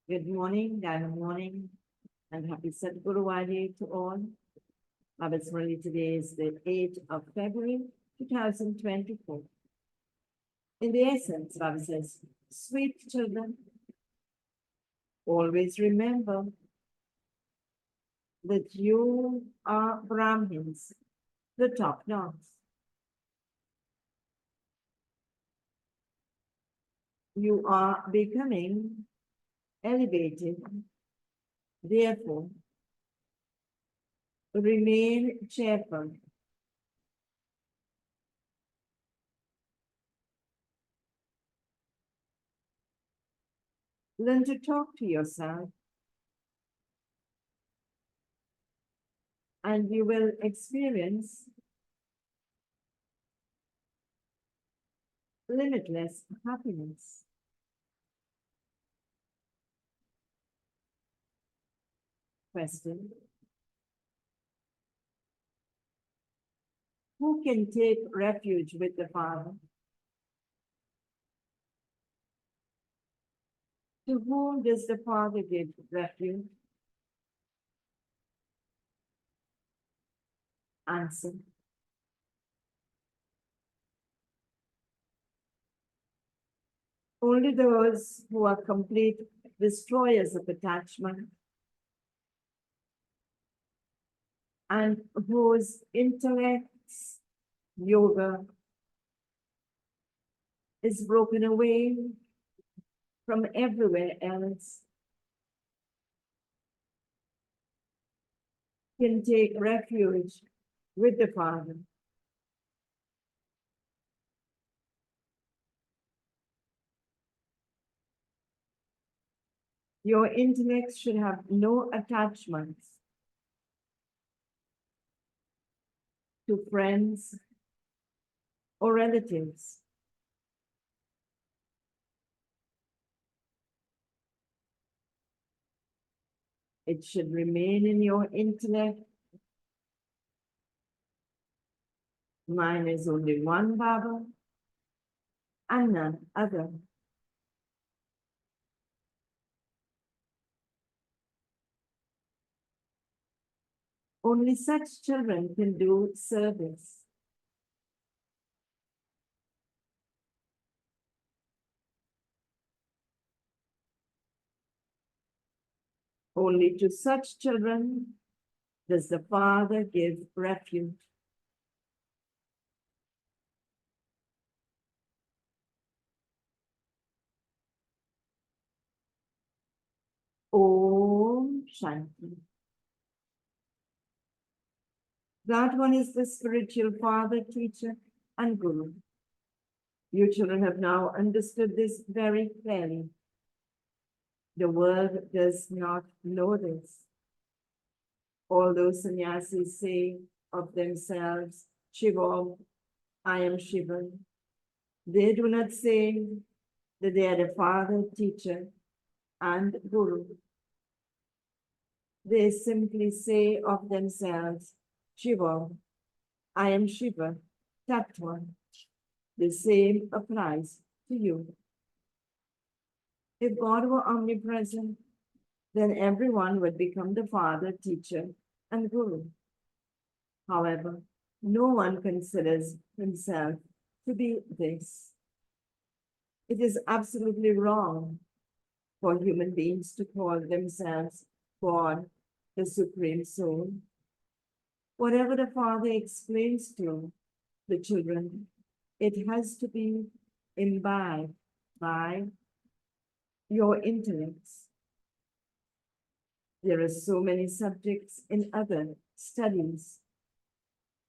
Good morning, good morning, and happy Sadhguru to all. Babba's Murli, today is the 8th of February, 2024. In the essence, Baba says, sweet children, always remember that you are Brahmins, the top knots. You are becoming elevated. Therefore, remain cheerful. Learn to talk to yourself, and you will experience limitless happiness. Question: who can take refuge with the Father? To whom does the Father give refuge? Answer: only those who are complete destroyers of attachment and whose intellect's yoga is broken away from everywhere else can take refuge with the Father. Your intellect should have no attachments to friends or relatives. It should remain in your intellect. Mine is only one Baba and none other. Only such children can do service. Only to such children does the Father give refuge. Om Shanti. That one is the spiritual father, teacher, and guru. You children have now understood this very clearly. The world does not know this. Although sannyasis say of themselves, Shiva, I am Shiva, they do not say that they are the father, teacher, and guru. They simply say of themselves, Shiva, I am Shiva, Tattva. The same applies to you. If God were omnipresent, then everyone would become the father, teacher, and guru. However, no one considers himself to be this. It is absolutely wrong for human beings to call themselves God, the Supreme Soul. Whatever the Father explains to the children, it has to be imbibed by your intellects. There are so many subjects in other studies.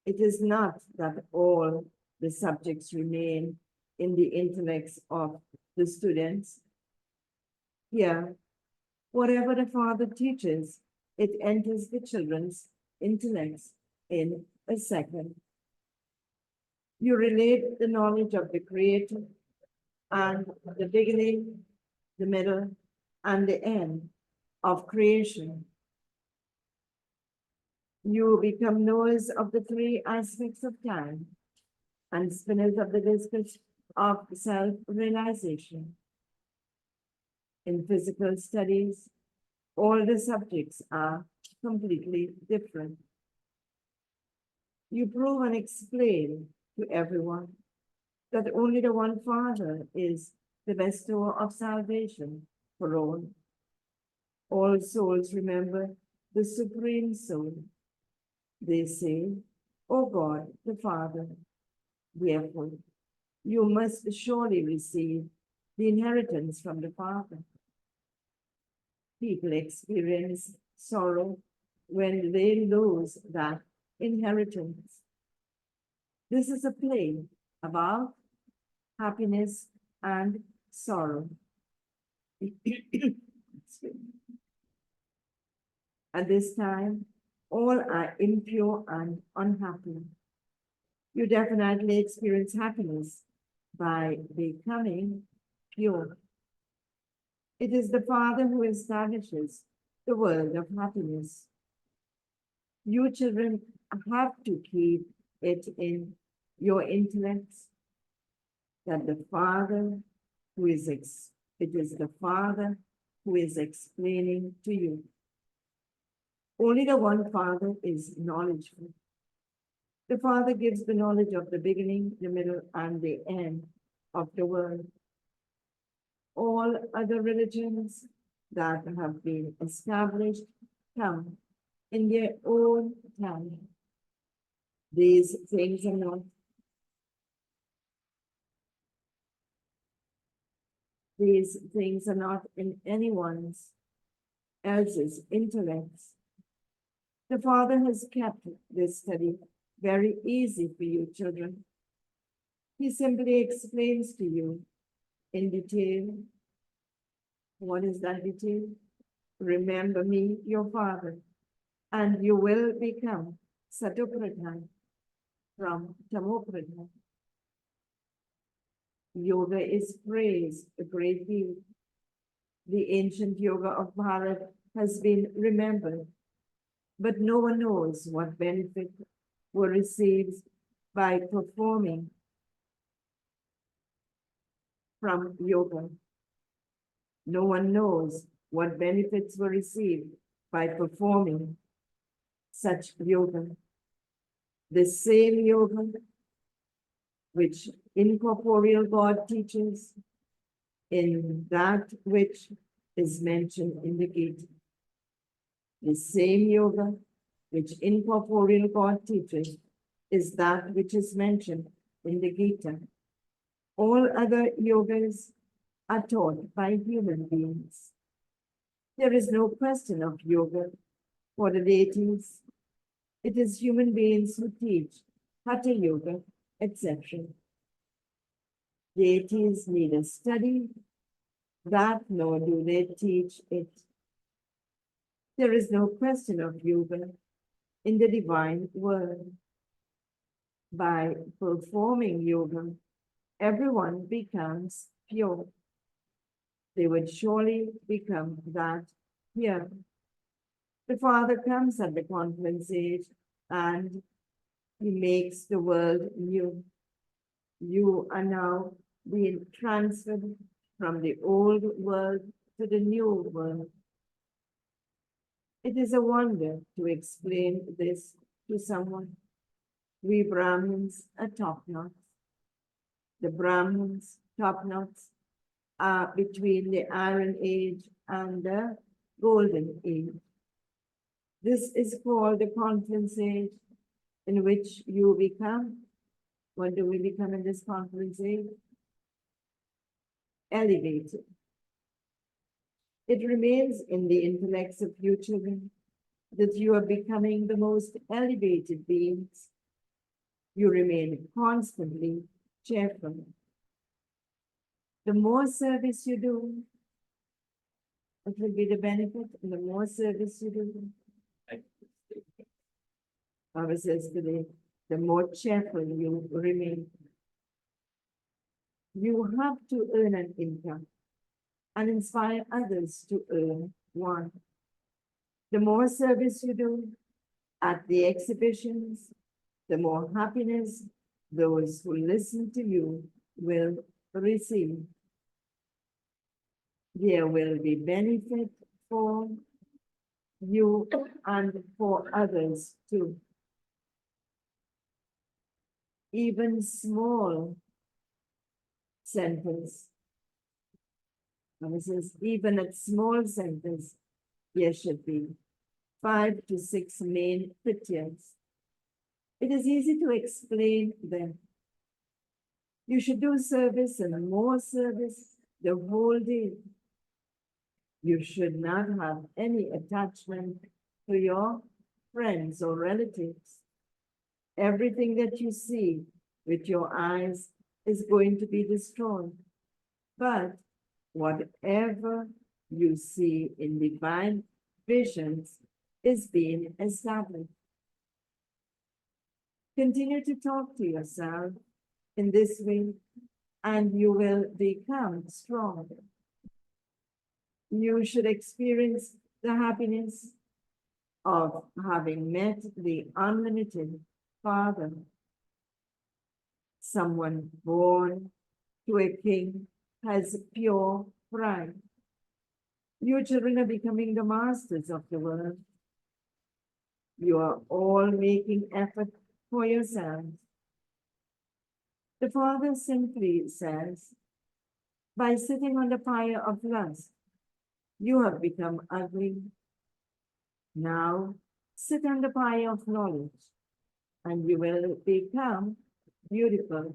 It is not that all the subjects remain in the intellects of the students. Here, whatever the Father teaches, it enters the children's intellects in a second. You relate the knowledge of the Creator and the beginning, the middle, and the end of creation. You become knowers of the three aspects of time and spinners of the discus of self-realization. In physical studies, all the subjects are completely different. You prove and explain to everyone that only the one Father is the bestower of salvation for all. All souls remember the Supreme Soul. They say, O God, the Father, therefore, you must surely receive the inheritance from the Father. People experience sorrow when they lose that inheritance. This is a play about happiness and sorrow. At this time, all are impure and unhappy. You definitely experience happiness by becoming pure. It is the Father who establishes the world of happiness. You children have to keep it in your intellects that the Father who is it is the Father who is explaining to you. Only the one Father is knowledgeful. The Father gives the knowledge of the beginning, the middle, and the end of the world. All other religions that have been established come in their own time. These things are not in anyone's else's intellects. The Father has kept this study very easy for you, children. He simply explains to you in detail. What is that detail? Remember me, your Father, and you will become Satopradhan from Tamopradhan. Yoga is praised a great deal. The ancient yoga of Bharat has been remembered, but no one knows what benefit were received by performing from yoga. No one knows what benefits were received by performing such yoga. The same yoga which incorporeal God teaches in that which is mentioned in the Gita. The same yoga which incorporeal God teaches is that which is mentioned in the Gita. All other yogas are taught by human beings. There is no question of yoga for the deities. It is human beings who teach Hatha Yoga, etc. Deities neither study that nor do they teach it. There is no question of yoga in the divine world. By performing yoga, everyone becomes pure. They would surely become that here. The Father comes at the conference age and he makes the world new. You are now being transferred from the old world to the new world. It is a wonder to explain this to someone. We Brahmins are top-knots. The Brahmins, top-knots, are between the Iron Age and the Golden Age. This is called the conference age, in which you become. What do we become in this conference age? Elevated. It remains in the intellects of you children that you are becoming the most elevated beings. You remain constantly cheerful. The more service you do, it will be the benefit, and the more service you do. Baba says today, the more cheerful you remain. You have to earn an income and inspire others to earn one. The more service you do at the exhibitions, the more happiness those who listen to you will receive. There will be benefit for you and for others too. Even small sentence. Says, even a small sentence, there should be 5 to 6 main pictures. It is easy to explain them. You should do service and more service the whole day. You should not have any attachment to your friends or relatives. Everything that you see with your eyes is going to be destroyed. But whatever you see in divine visions is being established. Continue to talk to yourself in this way, and you will become strong. You should experience the happiness of having met the unlimited Father. Someone born to a king has pure pride. You children are becoming the masters of the world. You are all making effort for yourselves. The Father simply says, by sitting on the fire of lust, you have become ugly. Now sit on the fire of knowledge, and you will become beautiful.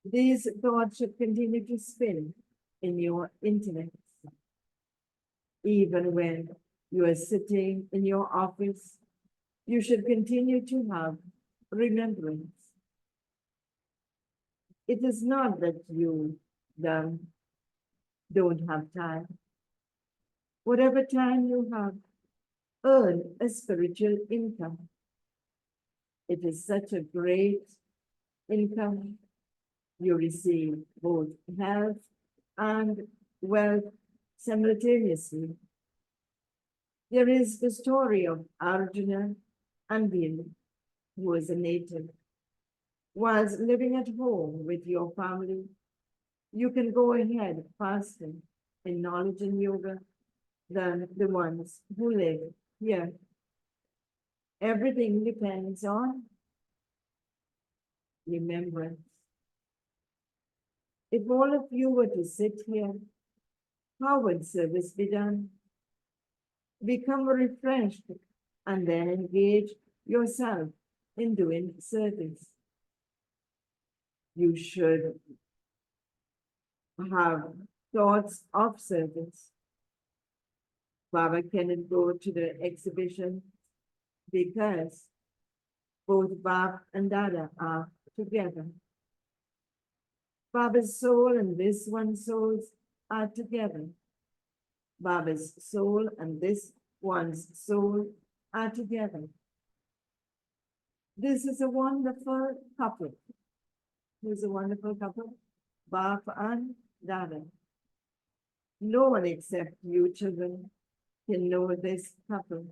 These thoughts should continue to spin in your intellect. Even when you are sitting in your office, you should continue to have remembrance. It is not that you don't have time. Whatever time you have, earn a spiritual income. It is such a great income. You receive both health and wealth simultaneously. There is the story of Arjuna and Bhima, who was a native. Whilst living at home with your family, you can go ahead faster in knowledge and yoga than the ones who live here. Everything depends on remembrance. If all of you were to sit here, how would service be done? Become refreshed and then engage yourself in doing service. You should have thoughts of service. Baba cannot go to the exhibition because both Bab and Dada are together. Baba's soul and this one's souls are together. Baba's soul and this one's soul are together. This is a wonderful couple. This is a wonderful couple, Bab and Dada. No one except you children can know this couple.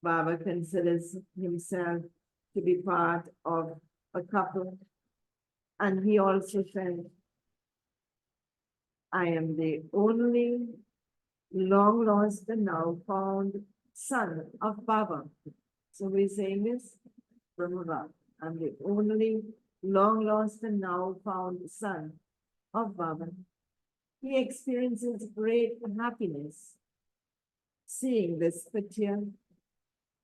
Baba considers himself to be part of a couple, and he also said, I am the only long lost and now found son of Baba. So we're saying this from above. I'm the only long lost and now found son of Baba. He experiences great happiness seeing this picture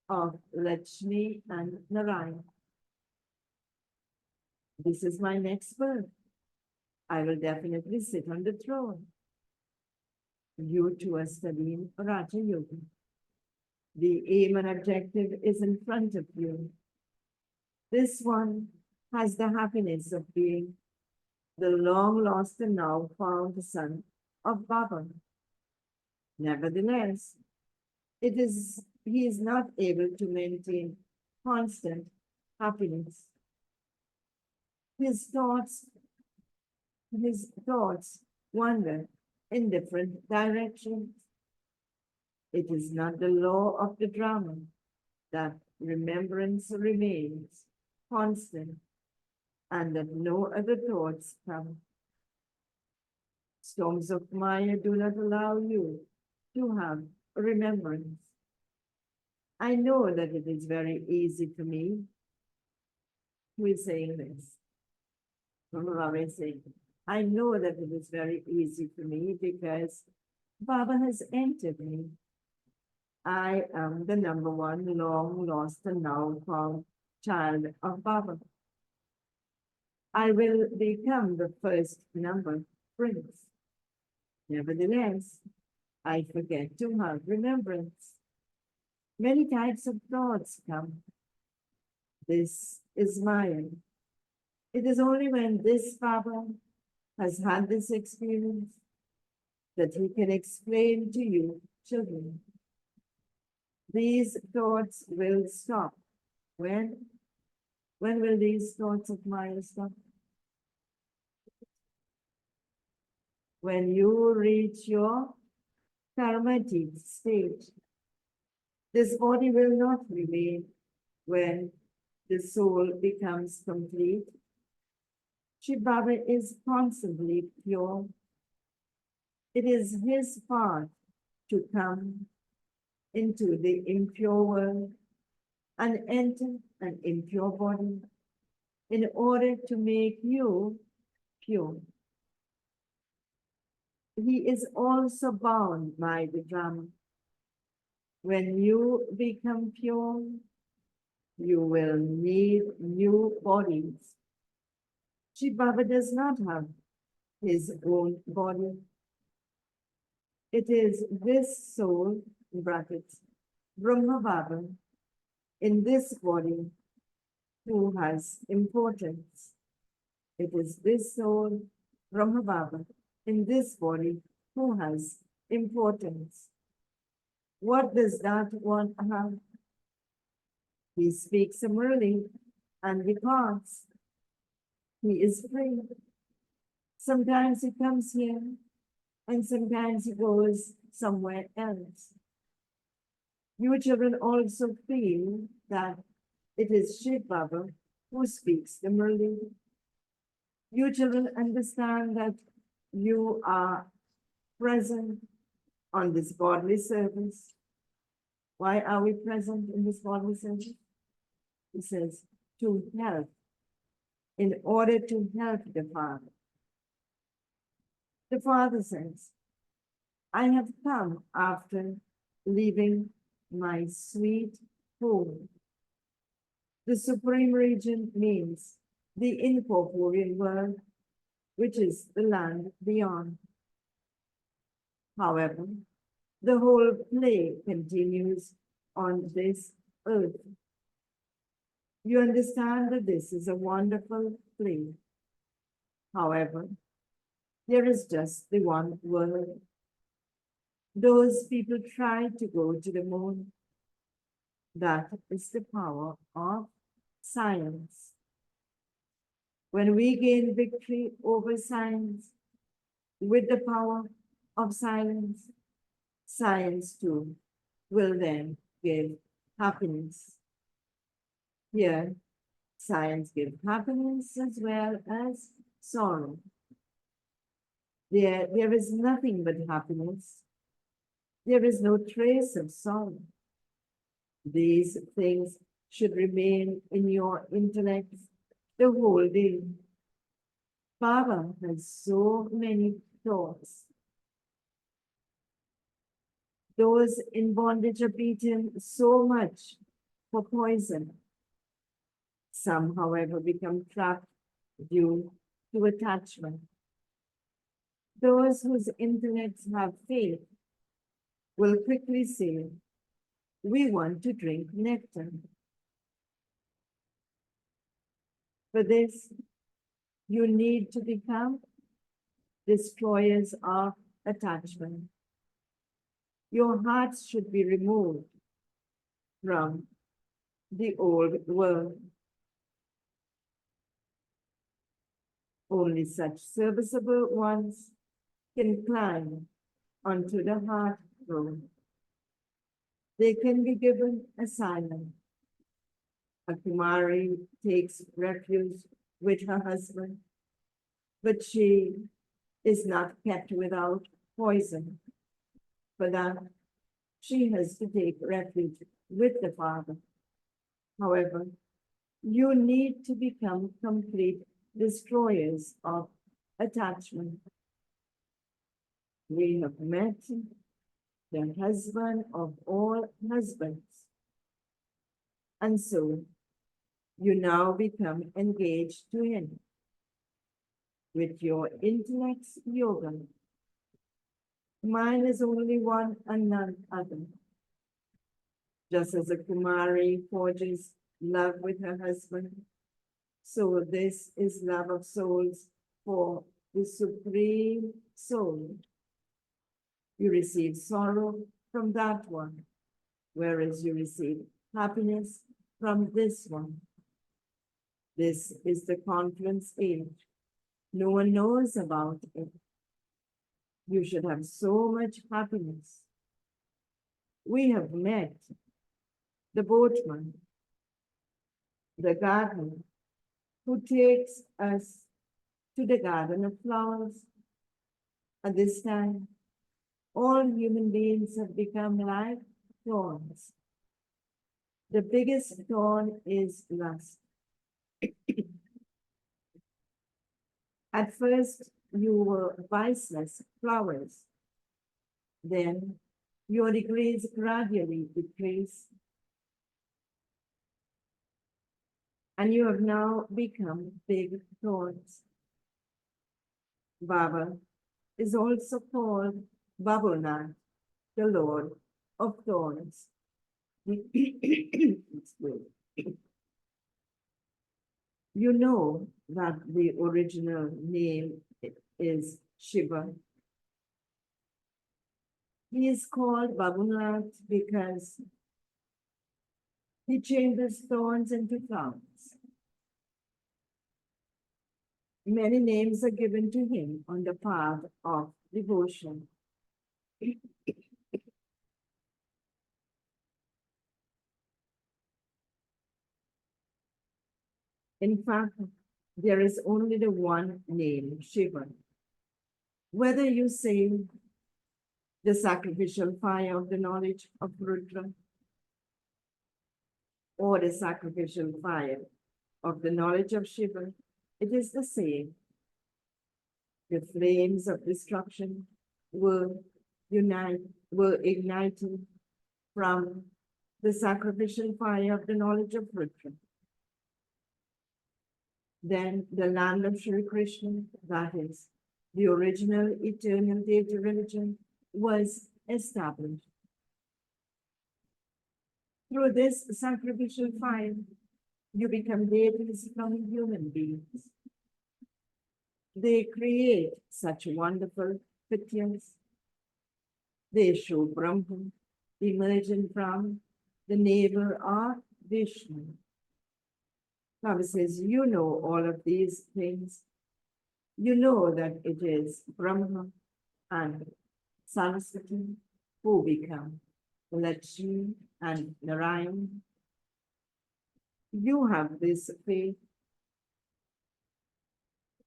of Lakshmi and Narayan. This is my next birth. I will definitely sit on the throne. You two are studying Raja Yoga. The aim and objective is in front of you. This one has the happiness of being the long lost and now found son of Baba. Nevertheless, he is not able to maintain constant happiness. His thoughts wander in different directions. It is not the law of the drama that remembrance remains constant and that no other thoughts come. Storms of Maya do not allow you to have remembrance. I know that it is very easy for me. Who is saying this? Mama is saying, I know that it is very easy for me because Baba has entered me. I am the number one long lost and now found child of Baba. I will become the first number prince. Nevertheless, I forget to have remembrance. Many types of thoughts come. This is mine. It is only when this Baba has had this experience that he can explain to you, children. These thoughts will stop. When? When will these thoughts of mine stop? When you reach your karmatic state. This body will not remain when the soul becomes complete. Shiv Baba is constantly pure. It is his part to come into the impure world and enter an impure body in order to make you pure. He is also bound by the drama. When you become pure, you will need new bodies. Shiv Baba does not have his own body. It is this soul, in brackets, Brahma Baba, in this body, who has importance. It is this soul, Brahma Baba, in this body, who has importance. What does that one have? He speaks a Murli and departs. He is free. Sometimes he comes here and sometimes he goes somewhere else. You children also feel that it is Shiv Baba who speaks the Murli. You children understand that you are present on this godly service. Why are we present in this godly service? He says, to help, in order to help the Father. The Father says, I have come after leaving my sweet home. The supreme region means the incorporeal world, which is the land beyond. However, the whole play continues on this earth. You understand that this is a wonderful play. However, there is just the one world. Those people try to go to the moon. That is the power of science. When we gain victory over science with the power of silence, science too will then give happiness. Here, science gives happiness as well as sorrow. There is nothing but happiness. There is no trace of sorrow. These things should remain in your intellect the whole day. Baba has so many thoughts. Those in bondage are beaten so much for poison. Some, however, become trapped due to attachment. Those whose intellects have faith will quickly say, we want to drink nectar. For this, you need to become destroyers of attachment. Your hearts should be removed from the old world. Only such serviceable ones can climb onto the heart throne. They can be given asylum. A Kumari takes refuge with her husband, but she is not kept without poison. For that, she has to take refuge with the Father. However, you need to become complete destroyers of attachment. We have met the husband of all husbands. And so you now become engaged to him with your intellect's yoga. Mine is only one and none other. Just as a Kumari forges love with her husband, so this is love of souls for the Supreme Soul. You receive sorrow from that one, whereas you receive happiness from this one. This is the confluence age. No one knows about it. You should have so much happiness. We have met the boatman, the gardener, who takes us to the garden of flowers. At this time, all human beings have become like thorns. The biggest thorn is lust. At first, you were viceless flowers. Then, your degrees gradually decrease, and you have now become big thorns. Baba is also called Babunath, the Lord of Thorns. You know that the original name is Shiva. He is called Babunath because he changes thorns into flowers. Many names are given to him on the path of devotion. In fact, there is only the one name, Shiva. Whether you say the sacrificial fire of the knowledge of Rudra or the sacrificial fire of the knowledge of Shiva, it is the same. The flames of destruction were ignited from the sacrificial fire of the knowledge of Rudra. Then the land of Sri Krishna, that is, the original eternal deity religion, was established. Through this sacrificial fire, you become deities from human beings. They create such wonderful pictures. They show Brahma emerging from the navel of Vishnu. Baba says, you know all of these things. You know that it is Brahma and Saraswati who become Lakshmi and Narayan. You have this faith.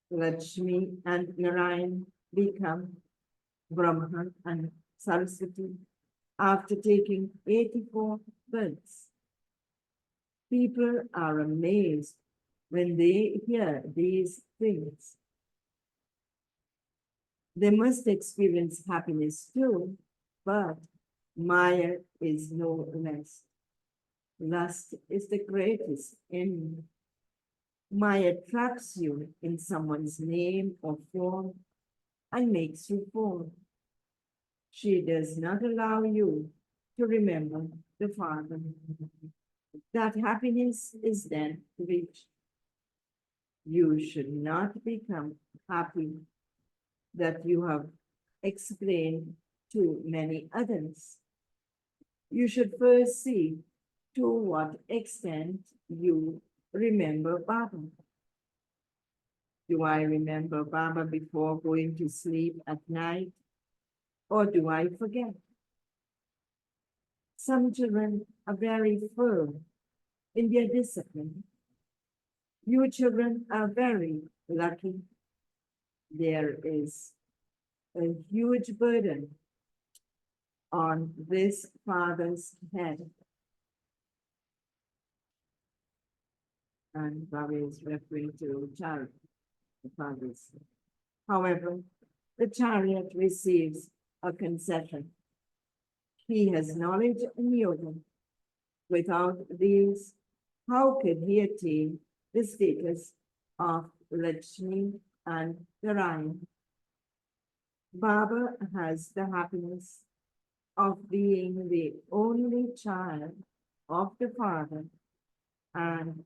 Lakshmi and Narayan become Brahma and Saraswati after taking 84 births. People are amazed when they hear these things. They must experience happiness too, but Maya is no less. Lust is the greatest enemy. Maya traps you in someone's name or form and makes you fall. She does not allow you to remember the Father. That happiness is then reached. You should not become happy that you have explained to many others. You should first see to what extent you remember Baba. Do I remember Baba before going to sleep at night, or do I forget? Some children are very firm in their discipline. You children are very lucky. There is a huge burden on this father's head. And Bobby is referring to chariot, the father's. However, the chariot receives a concession. He has knowledge and yoga. Without these, how could he attain the status of Lakshmi and Narayan? Baba has the happiness of being the only child of the father and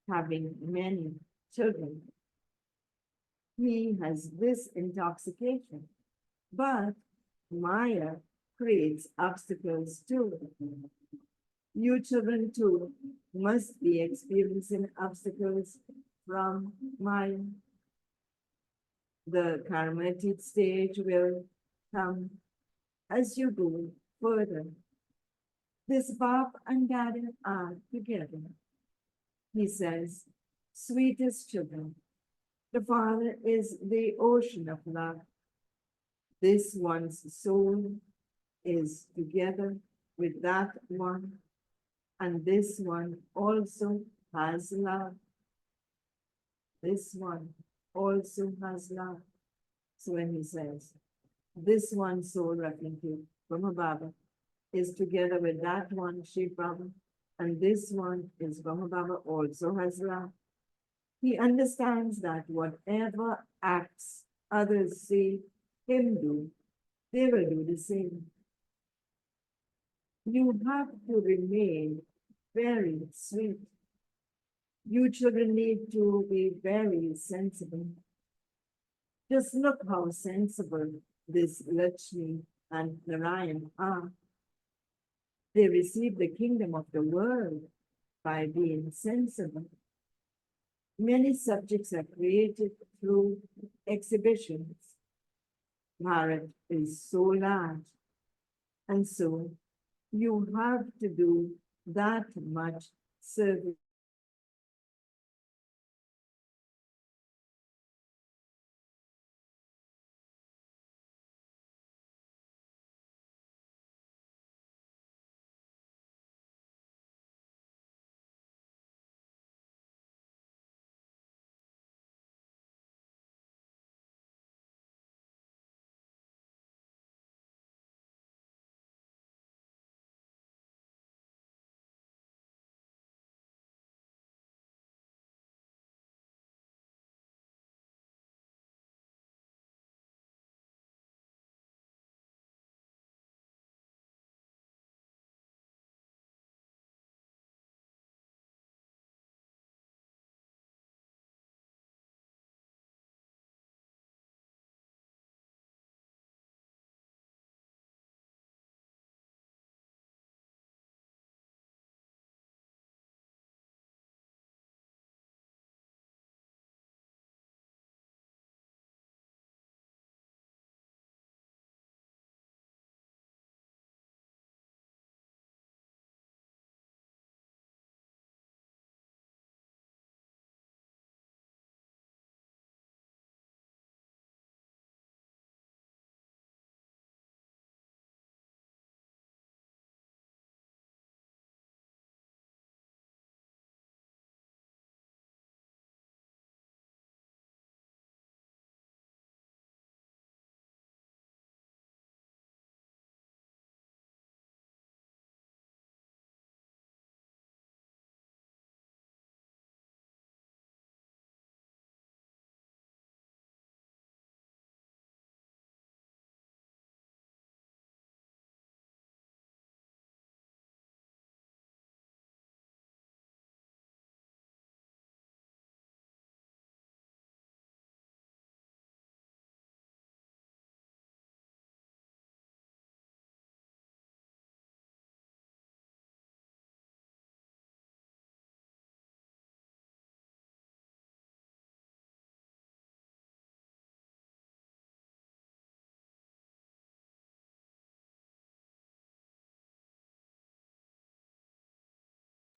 having many children. He has this intoxication, but Maya creates obstacles too. You children too must be experiencing obstacles from Maya. The karmatic stage will come as you go further. This Bab and Daddy are together. He says, sweetest children, the Father is the ocean of love. This one's soul is together with that one, and this one also has love. This one also has love. So when he says, this one soul referring to Brahma Baba is together with that one Shiv Baba, and this one is Brahma Baba also has love. He understands that whatever acts others see him do, they will do the same. You have to remain very sweet. You children need to be very sensible. Just look how sensible this Lakshmi and Narayan are. They receive the kingdom of the world by being sensible. Many subjects are created through exhibitions. Bharat is so large, and so you have to do that much service.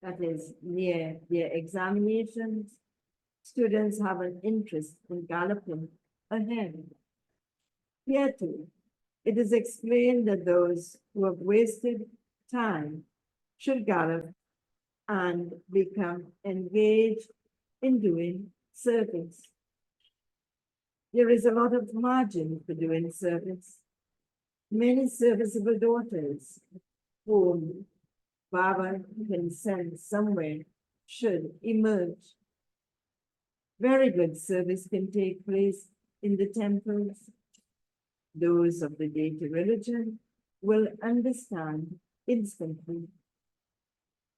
That is, near their examinations, students have an interest in galloping ahead. Here too, it is explained that those who have wasted time should gather and become engaged in doing service. There is a lot of margin for doing service. Many serviceable daughters whom Baba can send somewhere should emerge. Very good service can take place in the temples. Those of the deity religion will understand instantly.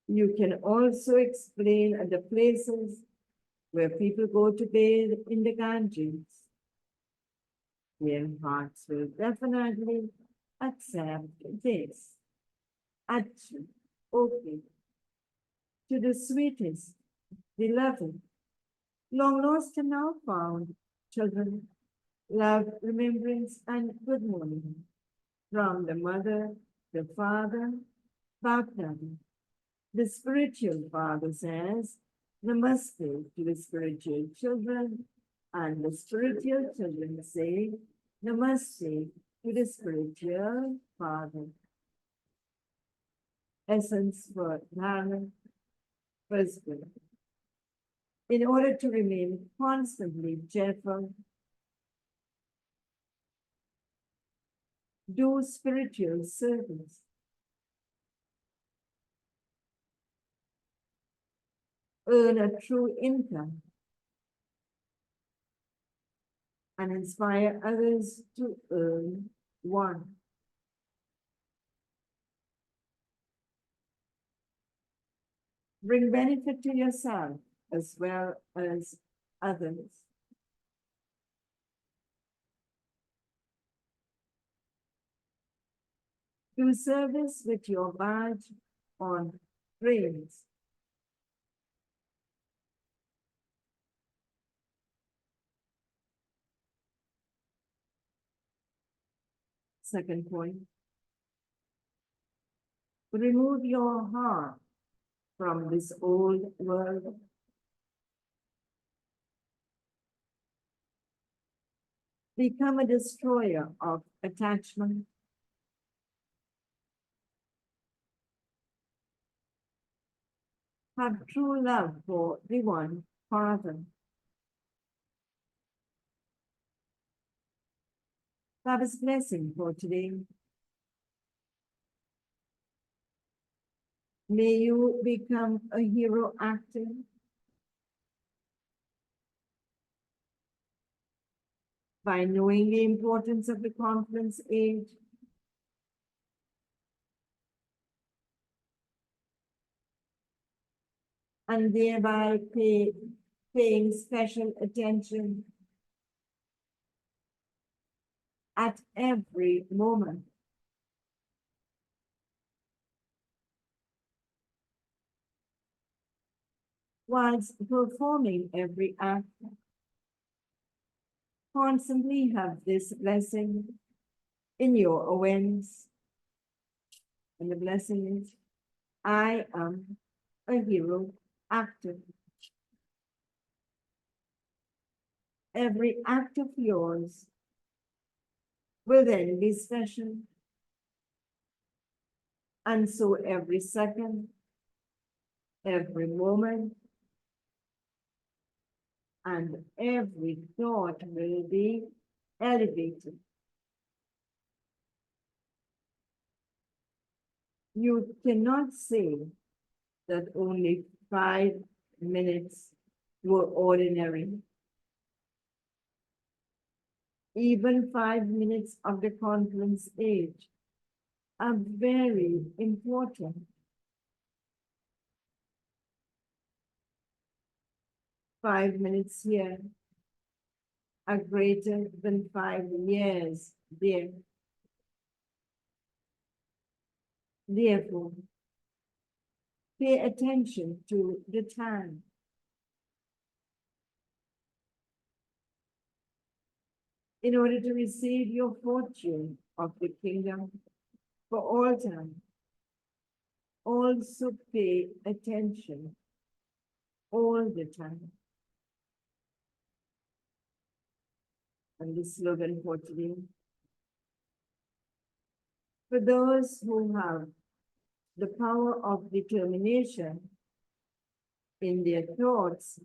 You can also explain at the places where people go to bathe in the Ganges. Their hearts will definitely accept this. Action, okay, to the sweetest, beloved, long lost and now found, children, love, remembrance, and good morning from the mother, the father, Baptani. The spiritual father says, Namaste to the spiritual children, and the spiritual children say, Namaste to the spiritual father. Essence for Dharma, first one. In order to remain constantly cheerful, do spiritual service. Earn a true income and inspire others to earn one. Bring benefit to yourself as well as others. Do service with your badge on trains. Second point, remove your heart from this old world. Become a destroyer of attachment. Have true love for the one Father. Baba's blessing for today. May you become a hero actor. By knowing the importance of the conference age, and thereby paying special attention at every moment. Whilst performing every act, constantly have this blessing in your awareness. And the blessing is, I am a hero actor. Every act of yours will then be special. And so every second, every moment, and every thought will be elevated. You cannot say that only 5 minutes were ordinary. Even 5 minutes of the conference age are very important. 5 minutes here are greater than 5 years there. Therefore, pay attention to the time. In order to receive your fortune of the kingdom for all time, also pay attention all the time. And the slogan for today, For those who have the power of determination in their thoughts,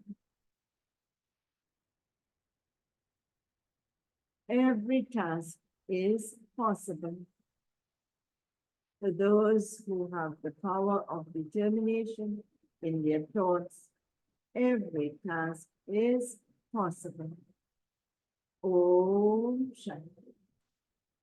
every task is possible. For those who have the power of determination in their thoughts, every task is possible. Om Shanti.